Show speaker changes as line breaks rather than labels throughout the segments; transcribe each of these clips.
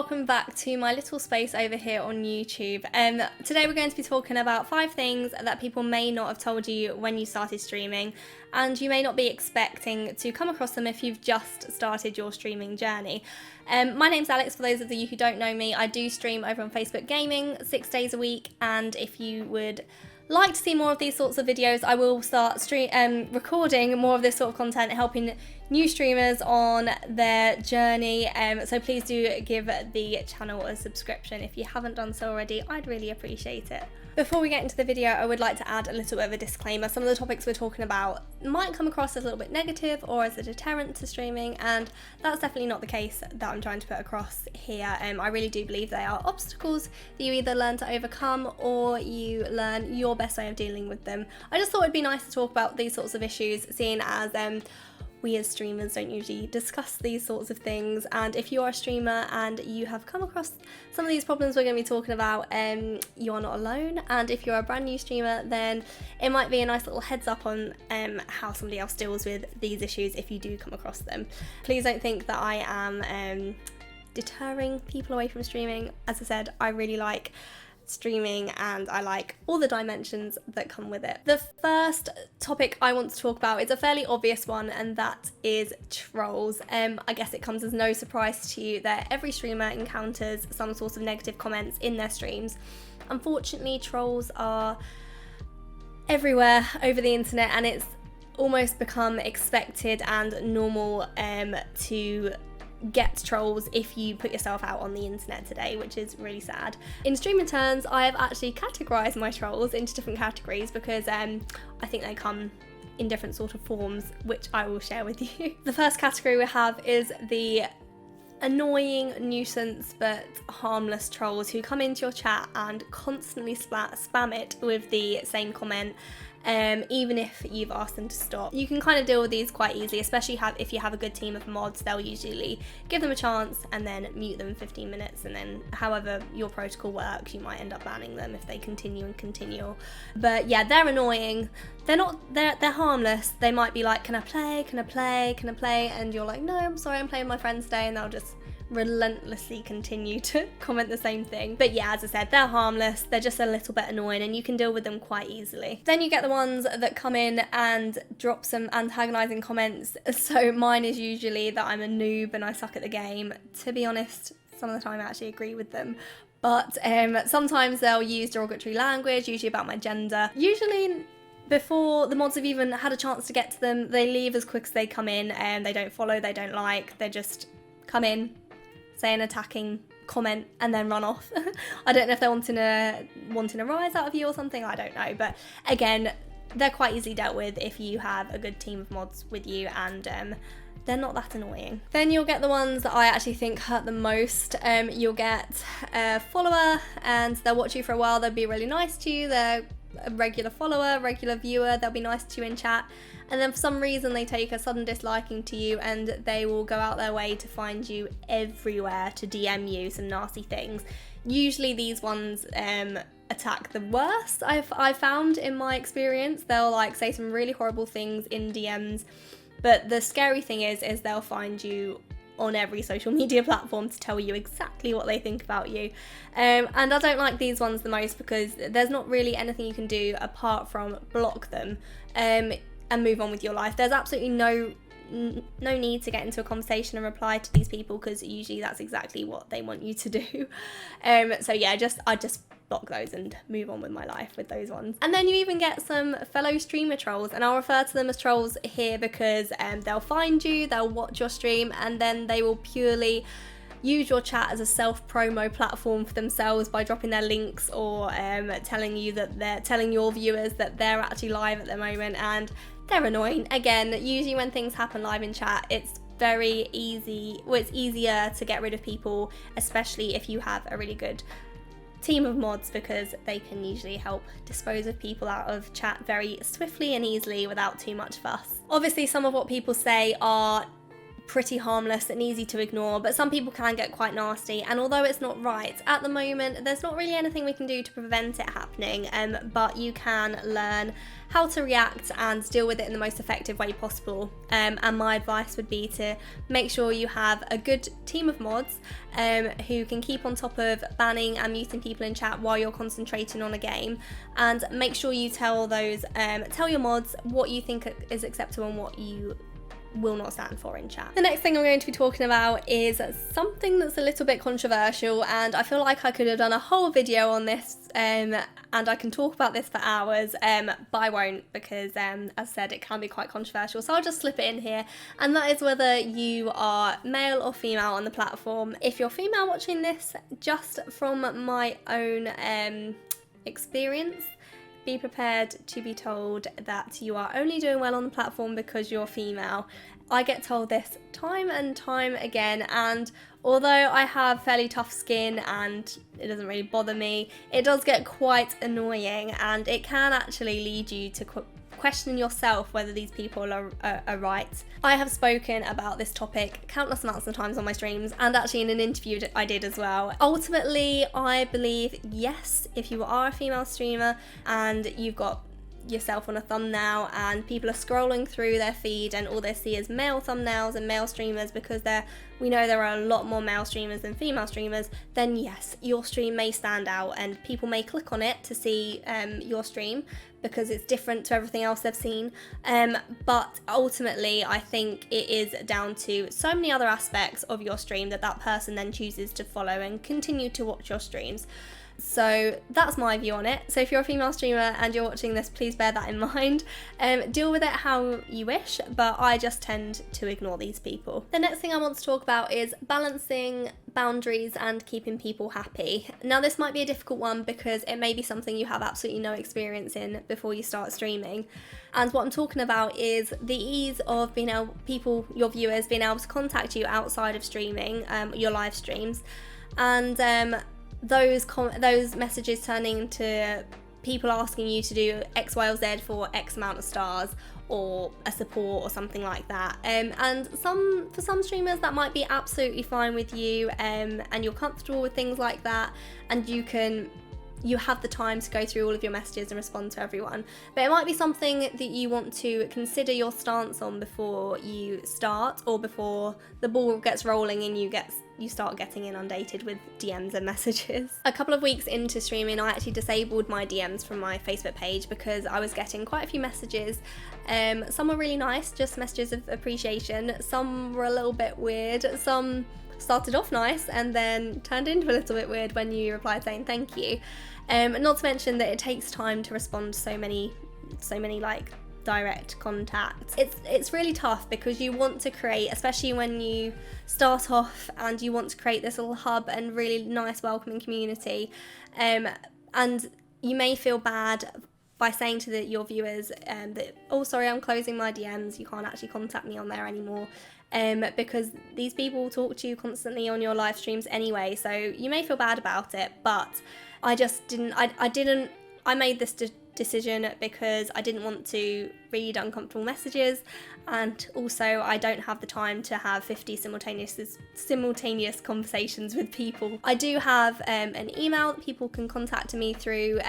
welcome back to my little space over here on YouTube. Today we're going to be talking about 5 things that people may not have told you when you started streaming, and you may not be expecting to come across them if you've just started your streaming journey. My name's Alex, for those of you who don't know me. I do stream over on Facebook Gaming 6 days a week, and if you would like to see more of these sorts of videos, I will start recording more of this sort of content, helping new streamers on their journey. So please do give the channel a subscription if you haven't done so already. I'd really appreciate it. Before we get into the video, I would like to add a little bit of a disclaimer. Some of the topics we're talking about might come across as a little bit negative or as a deterrent to streaming, and that's definitely not the case that I'm trying to put across here. I really do believe they are obstacles that you either learn to overcome or you learn your best way of dealing with them. I just thought it'd be nice to talk about these sorts of issues, seeing as we as streamers don't usually discuss these sorts of things, and if you are a streamer and you have come across some of these problems we're going to be talking about, you are not alone. And if you're a brand new streamer, then it might be a nice little heads up on how somebody else deals with these issues if you do come across them. Please don't think that I am deterring people away from streaming. As I said, I really like streaming and I like all the dimensions that come with it. The first topic I want to talk about is a fairly obvious one, and that is trolls. I guess it comes as no surprise to you that every streamer encounters some sort of negative comments in their streams. Unfortunately, trolls are everywhere over the internet, and it's almost become expected and normal to get trolls if you put yourself out on the internet today, which is really sad. In streaming terms, I have actually categorised my trolls into different categories because I think they come in different sort of forms, which I will share with you. The first category we have is the annoying, nuisance but harmless trolls who come into your chat and constantly spam it with the same comment, even if you've asked them to stop. You can kind of deal with these quite easily, especially if you have a good team of mods. They'll usually give them a chance and then mute them in 15 minutes, and then however your protocol works, you might end up banning them if they continue. But yeah, they're annoying. They're harmless. They might be like, can I play? And you're like, no, I'm sorry, I'm playing with my friends today, and they'll just relentlessly continue to comment the same thing. But yeah, as I said, they're harmless, they're just a little bit annoying, and you can deal with them quite easily. Then you get the ones that come in and drop some antagonizing comments. So mine is usually that I'm a noob and I suck at the game. To be honest, some of the time I actually agree with them. But sometimes they'll use derogatory language, usually about my gender. Usually before the mods have even had a chance to get to them, they leave as quick as they come in, and they don't follow, they don't like, they just come in, say an attacking comment, and then run off. I don't know if they're wanting a rise out of you or something, I don't know. But again, they're quite easily dealt with if you have a good team of mods with you, and they're not that annoying. Then you'll get the ones that I actually think hurt the most. You'll get a follower and they'll watch you for a while, they'll be really nice to you, they're a regular follower, regular viewer, they'll be nice to you in chat, and then for some reason they take a sudden disliking to you and they will go out their way to find you everywhere to DM you some nasty things. Usually these ones attack the worst, I've found in my experience. They'll like say some really horrible things in DMs, but the scary thing is they'll find you on every social media platform to tell you exactly what they think about you. And I don't like these ones the most because there's not really anything you can do apart from block them and move on with your life. There's absolutely no need to get into a conversation and reply to these people, because usually that's exactly what they want you to do. So yeah, I just block those and move on with my life with those ones. And then you even get some fellow streamer trolls, and I'll refer to them as trolls here because they'll find you, they'll watch your stream, and then they will purely use your chat as a self-promo platform for themselves by dropping their links or telling your viewers that they're actually live at the moment, and they're annoying. Again, usually when things happen live in chat, it's very easy, well, it's easier to get rid of people, especially if you have a really good team of mods, because they can usually help dispose of people out of chat very swiftly and easily without too much fuss. Obviously, some of what people say are pretty harmless and easy to ignore, but some people can get quite nasty, and although it's not right at the moment, there's not really anything we can do to prevent it happening, but you can learn how to react and deal with it in the most effective way possible. And my advice would be to make sure you have a good team of mods who can keep on top of banning and muting people in chat while you're concentrating on a game, and make sure you tell your mods what you think is acceptable and what you will not stand for in chat. The next thing I'm going to be talking about is something that's a little bit controversial, and I feel like I could have done a whole video on this, and I can talk about this for hours, but I won't, because as I said, it can be quite controversial, so I'll just slip it in here, and that is whether you are male or female on the platform. If you're female watching this, just from my own experience, be prepared to be told that you are only doing well on the platform because you're female. I get told this time and time again, and although I have fairly tough skin and it doesn't really bother me, it does get quite annoying, and it can actually lead you to question yourself whether these people are right. I have spoken about this topic countless amounts of times on my streams, and actually in an interview I did as well. Ultimately, I believe, yes, if you are a female streamer and you've got yourself on a thumbnail and people are scrolling through their feed and all they see is male thumbnails and male streamers, because we know there are a lot more male streamers than female streamers, then yes, your stream may stand out and people may click on it to see your stream because it's different to everything else they've seen, but ultimately I think it is down to so many other aspects of your stream that person then chooses to follow and continue to watch your streams. So that's my view on it. So if you're a female streamer and you're watching this, please bear that in mind. Deal with it how you wish, but I just tend to ignore these people. The next thing I want to talk about is balancing boundaries and keeping people happy. Now, this might be a difficult one because it may be something you have absolutely no experience in before you start streaming. And what I'm talking about is the ease of your viewers being able to contact you outside of streaming, your live streams, and those messages turning into people asking you to do X, Y, or Z for X amount of stars, or a support or something like that. And for some streamers that might be absolutely fine with you, and you're comfortable with things like that, and you have the time to go through all of your messages and respond to everyone. But it might be something that you want to consider your stance on before you start, or before the ball gets rolling and you start getting inundated with DMs and messages. A couple of weeks into streaming, I actually disabled my DMs from my Facebook page because I was getting quite a few messages. Some were really nice, just messages of appreciation. Some were a little bit weird. Some started off nice and then turned into a little bit weird when you replied saying thank you. Not to mention that it takes time to respond to so many like direct contacts. It's really tough because you want to create, especially when you start off, and you want to create this little hub and really nice welcoming community, and you may feel bad by saying to your viewers that, oh sorry, I'm closing my DMs, you can't actually contact me on there anymore, because these people talk to you constantly on your live streams anyway, so you may feel bad about it. But I just didn't, I made this decision because I didn't want to read uncomfortable messages, and also I don't have the time to have 50 simultaneous conversations with people. I do have an email that people can contact me through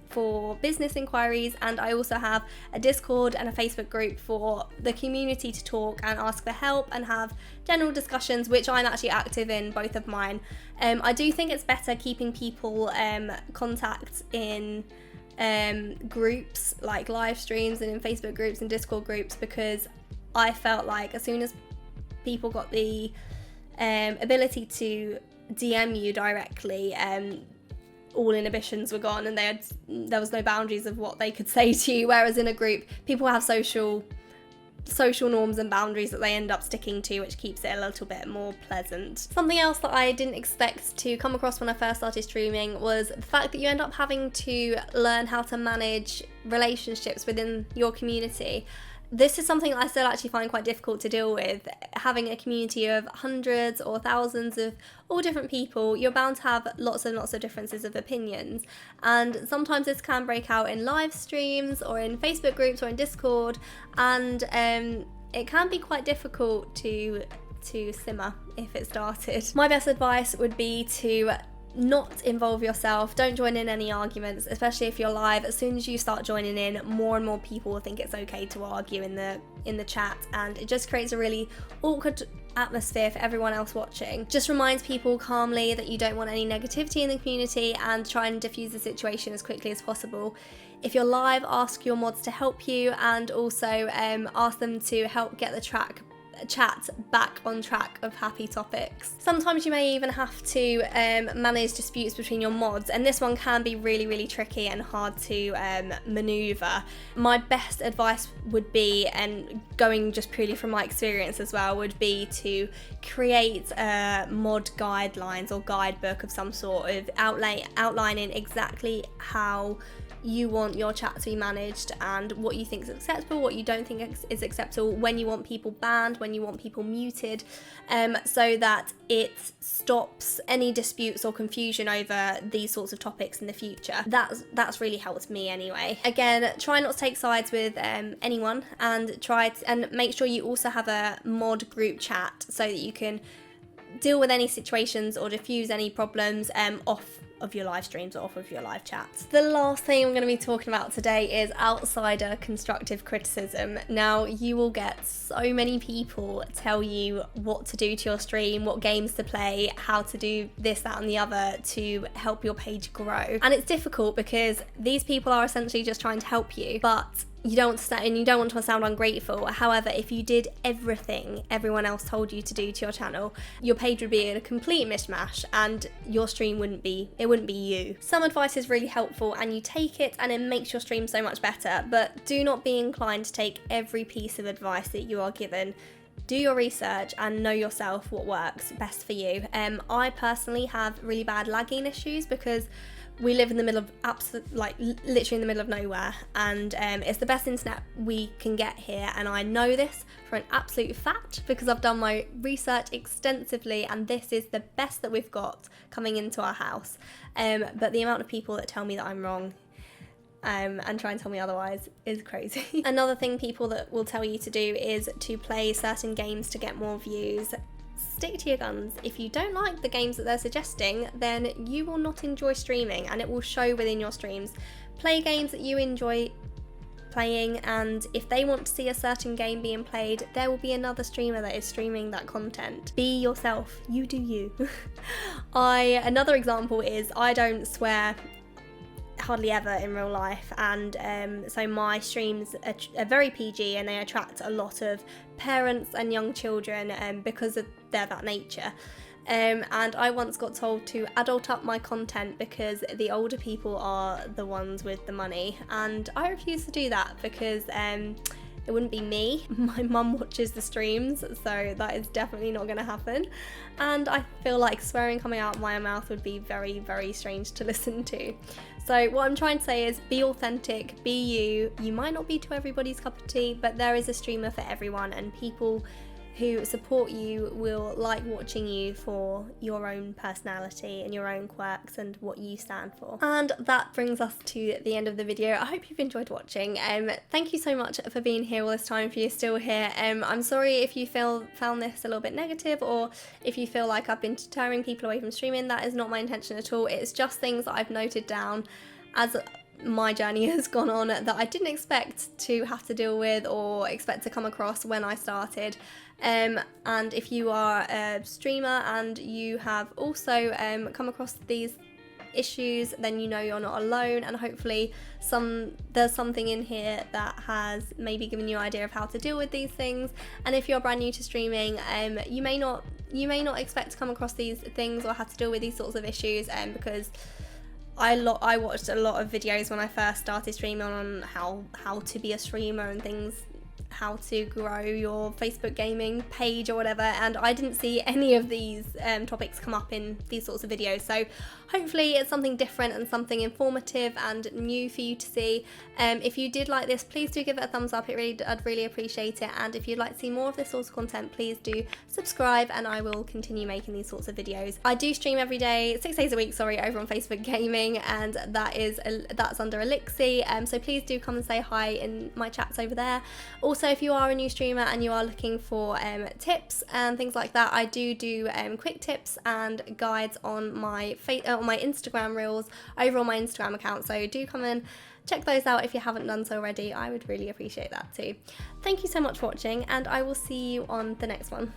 for business inquiries, and I also have a Discord and a Facebook group for the community to talk and ask for help and have general discussions, which I'm actually active in both of mine. I do think it's better keeping people contact in groups like live streams and in Facebook groups and Discord groups, because I felt like as soon as people got the ability to DM you directly, all inhibitions were gone and there was no boundaries of what they could say to you, whereas in a group people have social norms and boundaries that they end up sticking to, which keeps it a little bit more pleasant. Something else that I didn't expect to come across when I first started streaming was the fact that you end up having to learn how to manage relationships within your community. This is something that I still actually find quite difficult to deal with. Having a community of hundreds or thousands of all different people, you're bound to have lots and lots of differences of opinions, and sometimes this can break out in live streams or in Facebook groups or in Discord, and it can be quite difficult to simmer if it started. My best advice would be to not involve yourself. Don't join in any arguments, especially if you're live. As soon as you start joining in, more and more people will think it's okay to argue in the chat, and it just creates a really awkward atmosphere for everyone else watching. Just reminds people calmly that you don't want any negativity in the community, and try and diffuse the situation as quickly as possible. If you're live, ask your mods to help you, and also ask them to help get the chat back on track of happy topics. Sometimes you may even have to manage disputes between your mods, and this one can be really tricky and hard to maneuver. My best advice would be, and going just purely from my experience as well, would be to create mod guidelines or guidebook of some sort, of outlining exactly how you want your chat to be managed and what you think is acceptable, what you don't think is acceptable, when you want people banned, when you want people muted, so that it stops any disputes or confusion over these sorts of topics in the future. That's really helped me anyway. Again, try not to take sides with anyone, and and make sure you also have a mod group chat so that you can deal with any situations or diffuse any problems off of your live streams or off of your live chats. The last thing I'm going to be talking about today is outsider constructive criticism. Now, you will get so many people tell you what to do to your stream, what games to play, how to do this, that and the other to help your page grow. And it's difficult because these people are essentially just trying to help you, but you don't want to sound ungrateful. However, if you did everything everyone else told you to do to your channel, your page would be in a complete mishmash and your stream wouldn't be you. Some advice is really helpful and you take it and it makes your stream so much better, but do not be inclined to take every piece of advice that you are given. Do your research and know yourself what works best for you. I personally have really bad lagging issues because we live in the middle of literally in the middle of nowhere, and it's the best internet we can get here, and I know this for an absolute fact because I've done my research extensively, and this is the best that we've got coming into our house. But the amount of people that tell me that I'm wrong and try and tell me otherwise is crazy. Another thing people that will tell you to do is to play certain games to get more views. Stick to your guns. If you don't like the games that they're suggesting, then you will not enjoy streaming, and it will show within your streams. Play games that you enjoy playing, and if they want to see a certain game being played, there will be another streamer that is streaming that content. Be yourself. You do you. Another example is I don't swear hardly ever in real life, and so my streams are very PG and they attract a lot of parents and young children because they're that nature. And I once got told to adult up my content because the older people are the ones with the money, and I refuse to do that because it wouldn't be me. My mum watches the streams, so that is definitely not going to happen. And I feel like swearing coming out of my mouth would be very strange to listen to. So what I'm trying to say is be authentic, be you. You might not be to everybody's cup of tea, but there is a streamer for everyone, and people who support you will like watching you for your own personality and your own quirks and what you stand for. And that brings us to the end of the video. I hope you've enjoyed watching. Thank you so much for being here all this time, if you're still here. I'm sorry if you found this a little bit negative, or if you feel like I've been deterring people away from streaming. That is not my intention at all. It's just things that I've noted down as my journey has gone on that I didn't expect to have to deal with or expect to come across when I started. And if you are a streamer and you have also come across these issues, then you know you're not alone, and hopefully there's something in here that has maybe given you an idea of how to deal with these things. And if you're brand new to streaming, you may not expect to come across these things or have to deal with these sorts of issues, because I watched a lot of videos when I first started streaming on how to be a streamer and things, how to grow your Facebook gaming page or whatever, and I didn't see any of these topics come up in these sorts of videos. So hopefully it's something different and something informative and new for you to see. If you did like this, please do give it a thumbs up. I'd really appreciate it. And if you'd like to see more of this sort of content, please do subscribe, and I will continue making these sorts of videos. I do stream every day, 6 days a week, sorry, over on Facebook Gaming, and that's under Elixir. So please do come and say hi in my chats over there. Also, Also, if you are a new streamer and you are looking for tips and things like that, I do quick tips and guides on my Instagram reels over on my Instagram account, so do come and check those out if you haven't done so already. I would really appreciate that too. Thank you so much for watching, and I will see you on the next one.